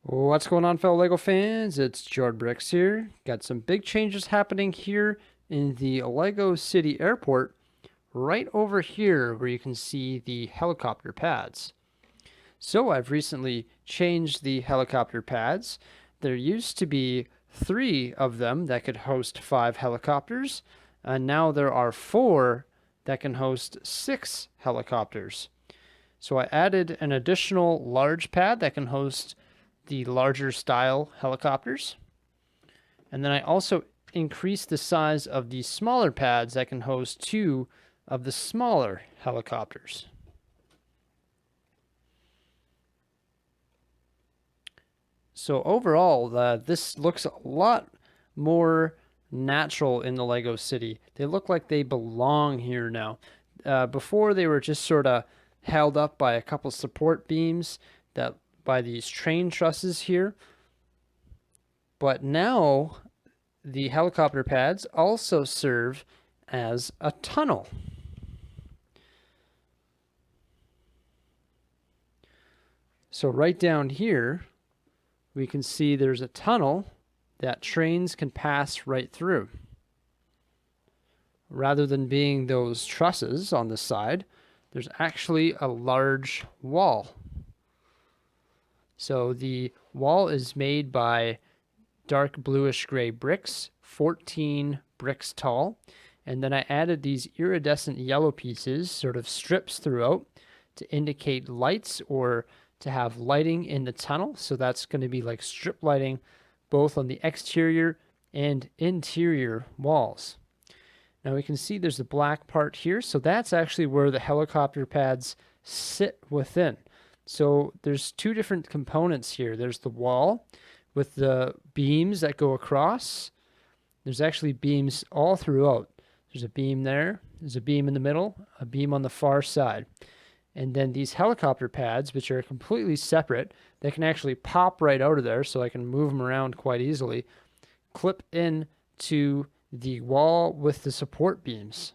What's going on, fellow LEGO fans? It's Jordan Bricks here. Got some big changes happening here in the LEGO City Airport, right over here where you can see the helicopter pads. So I've recently changed the helicopter pads. There used to be 3 of them that could host 5 helicopters, and now there are 4 that can host 6 helicopters. So I added an additional large pad that can host the larger style helicopters. And then I also increased the size of the smaller pads that can host 2 of the smaller helicopters. So overall, this looks a lot more natural in the LEGO City. They look like they belong here now. Before they were just sort of held up by a couple support beams that by these train trusses here. But now the helicopter pads also serve as a tunnel. So right down here, we can see there's a tunnel that trains can pass right through. Rather than being those trusses on the side, there's actually a large wall. So the wall is made by dark bluish gray bricks, 14 bricks tall. And then I added these iridescent yellow pieces, sort of strips throughout, to indicate lights or to have lighting in the tunnel. So that's going to be like strip lighting both on the exterior and interior walls. Now we can see there's a black part here. So that's actually where the helicopter pads sit within. So there's 2 different components here. There's the wall with the beams that go across. There's actually beams all throughout. There's a beam there, there's a beam in the middle, a beam on the far side. And then these helicopter pads, which are completely separate, they can actually pop right out of there, so I can move them around quite easily, clip in to the wall with the support beams.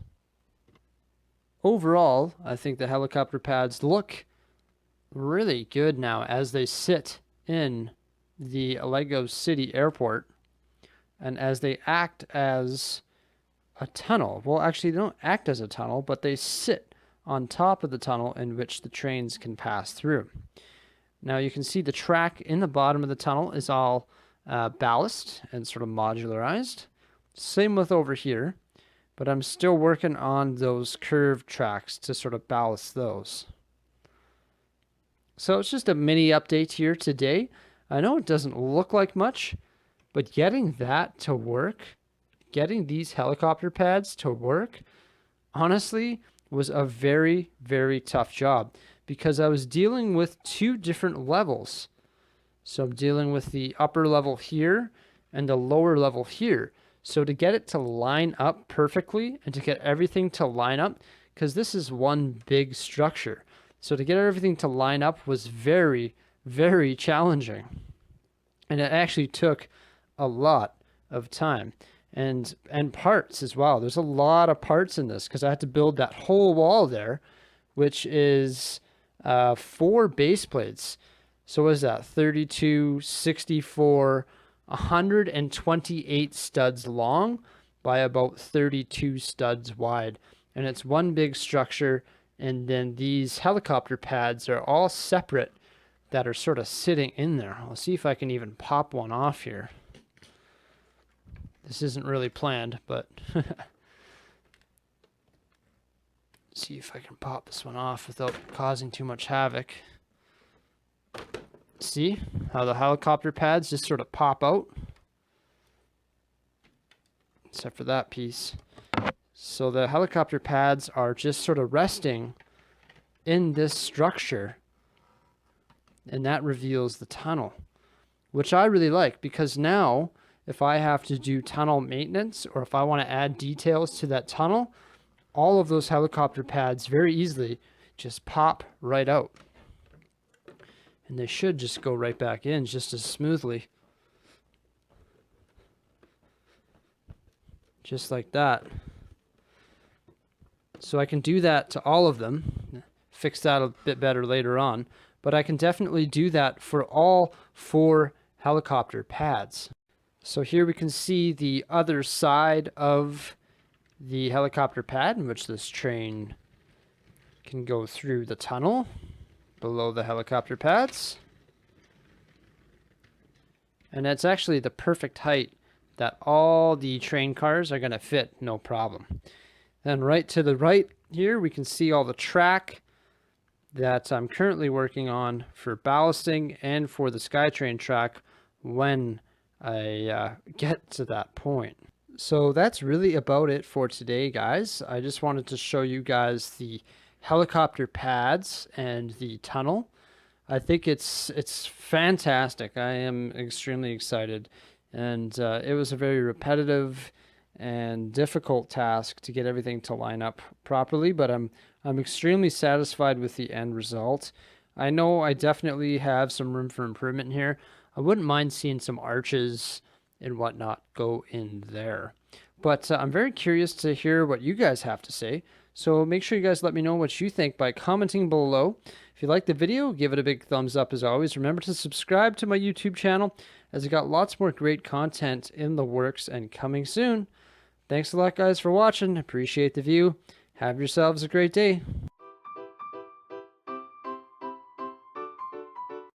Overall, I think the helicopter pads look really good now as they sit in the LEGO City Airport and as they act as a tunnel. Well, actually, they don't act as a tunnel, but they sit on top of the tunnel in which the trains can pass through. Now you can see the track in the bottom of the tunnel is all ballast and sort of modularized. Same with over here, but I'm still working on those curved tracks to sort of ballast those. So it's just a mini update here today. I know it doesn't look like much, but getting that to work, getting these helicopter pads to work, honestly, was a very, very tough job because I was dealing with 2 different levels. So I'm dealing with the upper level here and the lower level here. So to get it to line up perfectly and to get everything to line up, because this is one big structure. So to get everything to line up was very, very challenging. And it actually took a lot of time and parts as well. There's a lot of parts in this because I had to build that whole wall there, which is 4 base plates. So what is that? 32, 64, 128 studs long by about 32 studs wide. And it's one big structure. And then these helicopter pads are all separate that are sort of sitting in there. I'll see if I can even pop one off here. This isn't really planned, but see if I can pop this one off without causing too much havoc. See how the helicopter pads just sort of pop out? Except for that piece. So the helicopter pads are just sort of resting in this structure, and that reveals the tunnel, which I really like because now if I have to do tunnel maintenance or if I want to add details to that tunnel, all of those helicopter pads very easily just pop right out. And they should just go right back in just as smoothly. Just like that. So I can do that to all of them, fix that a bit better later on. but I can definitely do that for all 4 helicopter pads. So here we can see the other side of the helicopter pad in which this train can go through the tunnel below the helicopter pads. And that's actually the perfect height that all the train cars are going to fit, no problem. Then right to the right here, we can see all the track that I'm currently working on for ballasting and for the SkyTrain track when I get to that point. So that's really about it for today, guys. I just wanted to show you guys the helicopter pads and the tunnel. I think it's fantastic. I am extremely excited, and it was a very repetitive and difficult task to get everything to line up properly, but I'm extremely satisfied with the end result. I know I definitely have some room for improvement here. I wouldn't mind seeing some arches and whatnot go in there. But I'm very curious to hear what you guys have to say. So make sure you guys let me know what you think by commenting below. If you like the video, give it a big thumbs up as always. Remember to subscribe to my YouTube channel as I got lots more great content in the works and coming soon. Thanks a lot, guys, for watching. Appreciate the view. Have yourselves a great day.